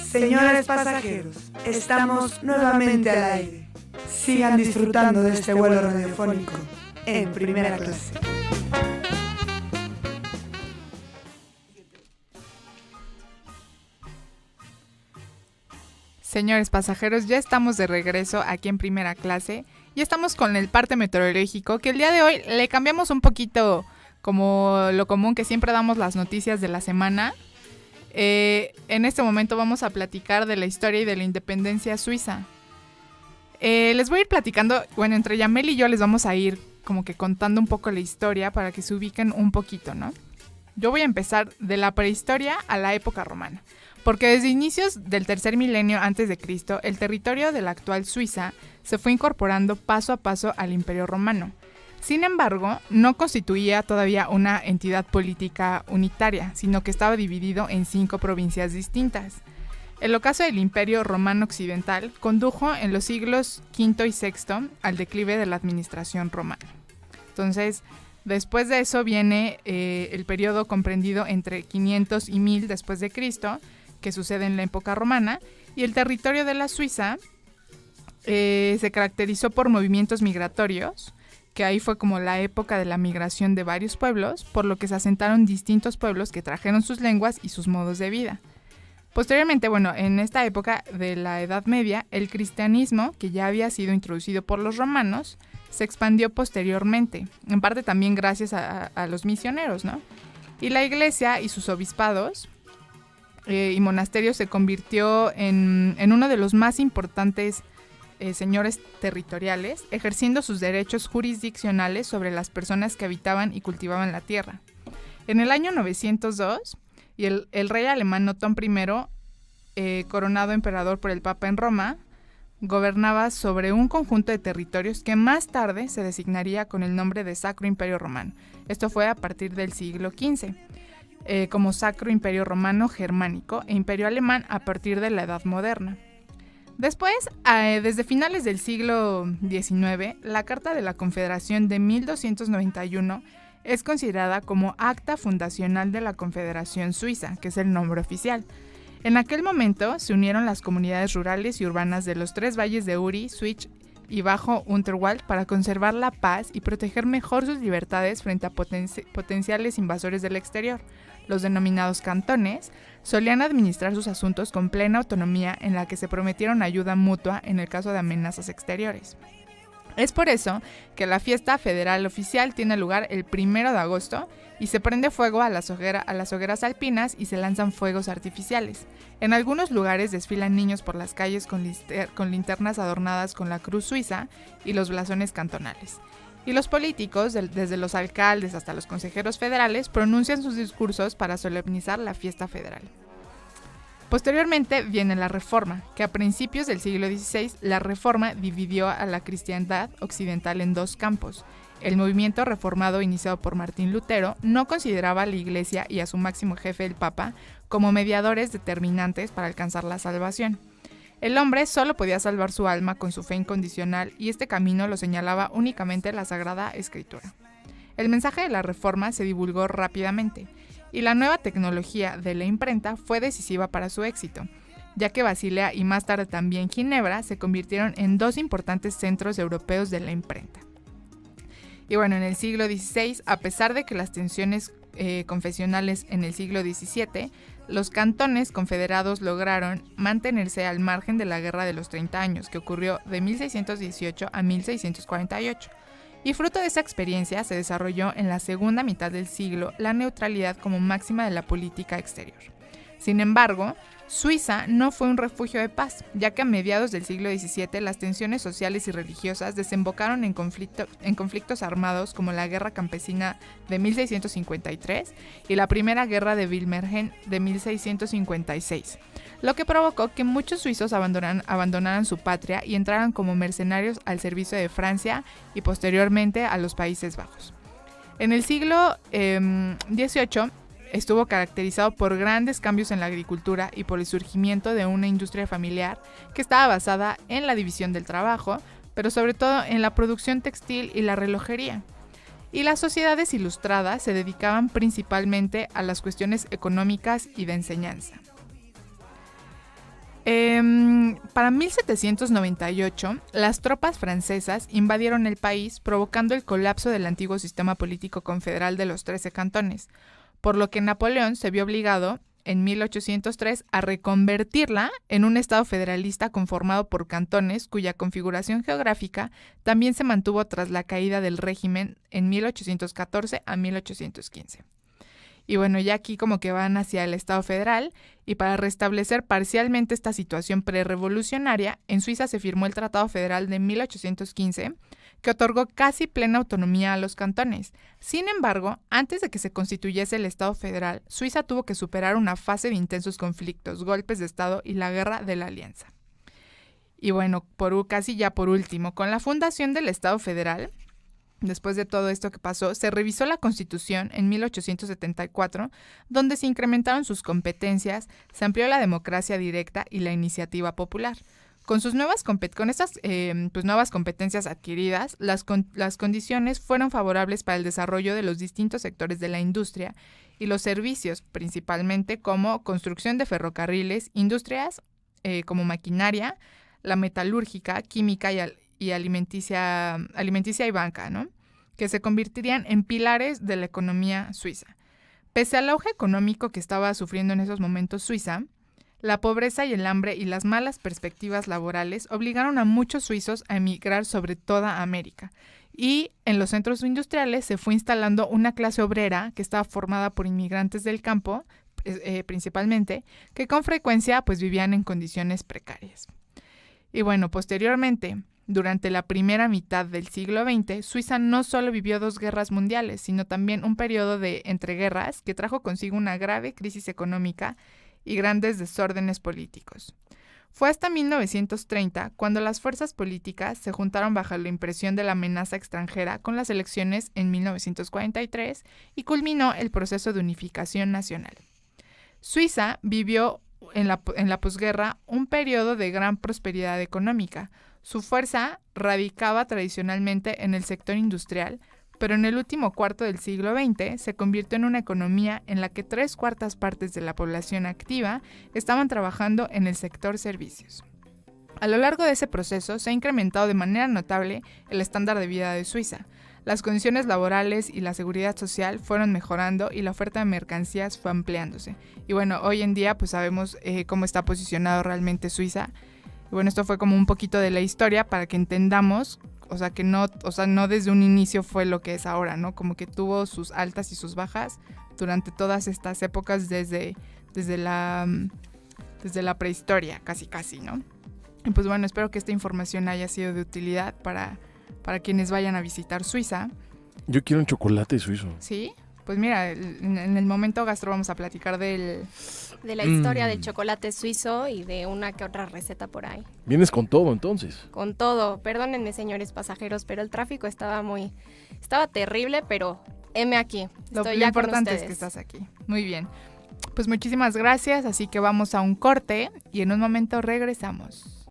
Señores pasajeros, estamos nuevamente al aire. Sigan disfrutando de este vuelo radiofónico en primera clase. Señores pasajeros, ya estamos de regreso aquí en primera clase. Ya estamos con el parte meteorológico, que el día de hoy le cambiamos un poquito como lo común que siempre damos las noticias de la semana. En este momento vamos a platicar de la historia y de la independencia suiza. Les voy a ir platicando, bueno, entre Yamel y yo les vamos a ir como que contando un poco la historia para que se ubiquen un poquito, ¿no? Yo voy a empezar de la prehistoria a la época romana, porque desde inicios del tercer milenio antes de Cristo, el territorio de la actual Suiza se fue incorporando paso a paso al Imperio Romano. Sin embargo, no constituía todavía una entidad política unitaria, sino que estaba dividido en 5 provincias distintas. El ocaso del Imperio Romano Occidental condujo en los siglos V y VI al declive de la administración romana. Entonces, después de eso viene el periodo comprendido entre 500 y 1000 después de Cristo, que sucede en la época romana, y el territorio de la Suiza se caracterizó por movimientos migratorios, que ahí fue como la época de la migración de varios pueblos, por lo que se asentaron distintos pueblos que trajeron sus lenguas y sus modos de vida. Posteriormente, bueno, en esta época de la Edad Media, el cristianismo, que ya había sido introducido por los romanos, se expandió posteriormente, en parte también gracias a los misioneros, ¿no? Y la iglesia y sus obispados y monasterios se convirtió en uno de los más importantes señores territoriales, ejerciendo sus derechos jurisdiccionales sobre las personas que habitaban y cultivaban la tierra. En el año 902, y el rey alemán Otón I, coronado emperador por el Papa en Roma, gobernaba sobre un conjunto de territorios que más tarde se designaría con el nombre de Sacro Imperio Romano. Esto fue a partir del siglo XV, como Sacro Imperio Romano Germánico e Imperio Alemán a partir de la Edad Moderna. Después, desde finales del siglo XIX, la Carta de la Confederación de 1291 es considerada como acta fundacional de la Confederación Suiza, que es el nombre oficial. En aquel momento se unieron las comunidades rurales y urbanas de los 3 valles de Uri, Schwyz y Bajo Unterwald para conservar la paz y proteger mejor sus libertades frente a potenciales invasores del exterior. Los denominados cantones solían administrar sus asuntos con plena autonomía, en la que se prometieron ayuda mutua en el caso de amenazas exteriores. Es por eso que la fiesta federal oficial tiene lugar el 1 de agosto y se prende fuego a las hogueras alpinas y se lanzan fuegos artificiales. En algunos lugares desfilan niños por las calles con linternas adornadas con la cruz suiza y los blasones cantonales. Y los políticos, desde los alcaldes hasta los consejeros federales, pronuncian sus discursos para solemnizar la fiesta federal. Posteriormente viene la Reforma, que a principios del siglo XVI la Reforma dividió a la cristiandad occidental en 2 campos. El movimiento reformado iniciado por Martín Lutero no consideraba a la Iglesia y a su máximo jefe, el Papa, como mediadores determinantes para alcanzar la salvación. El hombre solo podía salvar su alma con su fe incondicional y este camino lo señalaba únicamente la Sagrada Escritura. El mensaje de la Reforma se divulgó rápidamente y la nueva tecnología de la imprenta fue decisiva para su éxito, ya que Basilea y más tarde también Ginebra se convirtieron en 2 importantes centros europeos de la imprenta. Y bueno, en el siglo XVI, a pesar de que las tensiones confesionales en el siglo XVII, los cantones confederados lograron mantenerse al margen de la Guerra de los 30 años, que ocurrió de 1618 a 1648. Y fruto de esa experiencia se desarrolló en la segunda mitad del siglo la neutralidad como máxima de la política exterior. Sin embargo, Suiza no fue un refugio de paz, ya que a mediados del siglo XVII las tensiones sociales y religiosas desembocaron en conflictos armados como la Guerra Campesina de 1653 y la Primera Guerra de Wilmergen de 1656, lo que provocó que muchos suizos abandonaran su patria y entraran como mercenarios al servicio de Francia y posteriormente a los Países Bajos. En el siglo XVIII estuvo caracterizado por grandes cambios en la agricultura y por el surgimiento de una industria familiar que estaba basada en la división del trabajo, pero sobre todo en la producción textil y la relojería. Y las sociedades ilustradas se dedicaban principalmente a las cuestiones económicas y de enseñanza. Para 1798, las tropas francesas invadieron el país, provocando el colapso del antiguo sistema político confederal de los 13 cantones, por lo que Napoleón se vio obligado, en 1803, a reconvertirla en un estado federalista conformado por cantones cuya configuración geográfica también se mantuvo tras la caída del régimen en 1814 a 1815. Y bueno, ya aquí como que van hacia el Estado federal, y para restablecer parcialmente esta situación prerrevolucionaria, en Suiza se firmó el Tratado Federal de 1815, que otorgó casi plena autonomía a los cantones. Sin embargo, antes de que se constituyese el Estado federal, Suiza tuvo que superar una fase de intensos conflictos, golpes de Estado y la Guerra de la Alianza. Y bueno, casi ya por último, con la fundación del Estado federal, después de todo esto que pasó, se revisó la Constitución en 1874, donde se incrementaron sus competencias, se amplió la democracia directa y la iniciativa popular. Con estas nuevas competencias adquiridas, las condiciones fueron favorables para el desarrollo de los distintos sectores de la industria y los servicios, principalmente como construcción de ferrocarriles, industrias como maquinaria, la metalúrgica, química y alimenticia y banca, ¿no?, que se convertirían en pilares de la economía suiza. Pese al auge económico que estaba sufriendo en esos momentos Suiza, la pobreza y el hambre y las malas perspectivas laborales obligaron a muchos suizos a emigrar sobre toda América. Y en los centros industriales se fue instalando una clase obrera que estaba formada por inmigrantes del campo, principalmente, que con frecuencia pues vivían en condiciones precarias. Y bueno, posteriormente, durante la primera mitad del siglo XX, Suiza no solo vivió 2 guerras mundiales, sino también un periodo de entreguerras que trajo consigo una grave crisis económica y grandes desórdenes políticos. Fue hasta 1930 cuando las fuerzas políticas se juntaron bajo la impresión de la amenaza extranjera con las elecciones en 1943 y culminó el proceso de unificación nacional. Suiza vivió en la posguerra un periodo de gran prosperidad económica. Su fuerza radicaba tradicionalmente en el sector industrial, pero en el último cuarto del siglo XX se convirtió en una economía en la que 3/4 partes de la población activa estaban trabajando en el sector servicios. A lo largo de ese proceso se ha incrementado de manera notable el estándar de vida de Suiza. Las condiciones laborales y la seguridad social fueron mejorando y la oferta de mercancías fue ampliándose. Y bueno, hoy en día pues sabemos cómo está posicionado realmente Suiza. Y bueno, esto fue como un poquito de la historia para que entendamos, que no desde un inicio fue lo que es ahora, ¿no? Como que tuvo sus altas y sus bajas durante todas estas épocas desde la prehistoria, casi, ¿no? Y pues bueno, espero que esta información haya sido de utilidad para quienes vayan a visitar Suiza. Yo quiero un chocolate suizo. ¿Sí? Pues mira, en el momento gastro vamos a platicar de la historia del chocolate suizo y de una que otra receta por ahí. Vienes con todo, entonces. Con todo. Perdónenme, señores pasajeros, pero el tráfico estaba terrible, pero heme aquí. Lo importante es que estás aquí. Muy bien. Pues muchísimas gracias, así que vamos a un corte y en un momento regresamos.